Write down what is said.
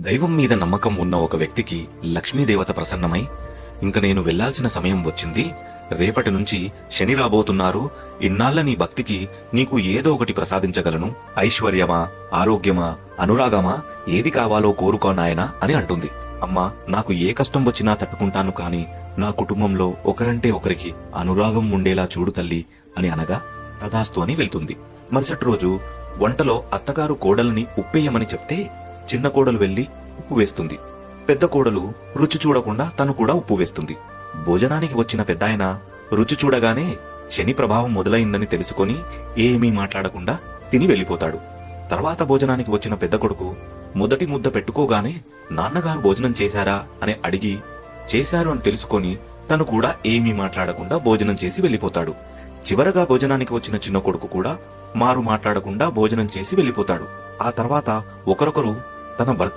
దైవం మీద నమ్మకం ఉన్న ఒక వ్యక్తికి లక్ష్మీదేవత ప్రసన్నమై, ఇంక నేను వెళ్లాల్సిన సమయం వచ్చింది, రేపటి నుంచి శని రాబోతున్నారు, ఇన్నాళ్ల నీ భక్తికి నీకు ఏదో ఒకటి ప్రసాదించగలను, ఐశ్వర్యమా, ఆరోగ్యమా, అనురాగమా, ఏది కావాలో కోరుకో నాయనా అని అంటుంది. అమ్మా, నాకు ఏ కష్టం వచ్చినా తట్టుకుంటాను, కాని నా కుటుంబంలో ఒకరంటే ఒకరికి అనురాగం ఉండేలా చూడు తల్లి అని అనగా తదాస్తు అని వెళ్తుంది. మరుసటి రోజు వంటలో అత్తగారు కోడల్ని ఉప్పేయమని చెప్తే చిన్న కోడలు వెళ్లి ఉప్పు వేస్తుంది. పెద్ద కోడలు రుచి చూడకుండా తను కూడా ఉప్పు వేస్తుంది. భోజనానికి వచ్చిన పెద్దాయన రుచి చూడగానే శని ప్రభావం మొదలైందని తెలుసుకొని ఏమీ మాట్లాడకుండా తిని వెళ్లిపోతాడు. తర్వాత భోజనానికి వచ్చిన పెద్ద కొడుకు మొదటి ముద్ద పెట్టుకోగానే నాన్నగారు భోజనం చేశారా అని అడిగి చేశారు అని తెలుసుకొని తను కూడా ఏమీ మాట్లాడకుండా భోజనం చేసి వెళ్లిపోతాడు. చివరగా భోజనానికి వచ్చిన చిన్న కొడుకు కూడా మారు మాట్లాడకుండా భోజనం చేసి వెళ్లిపోతాడు. ఆ తర్వాత ఒకరొకరు తన భర్త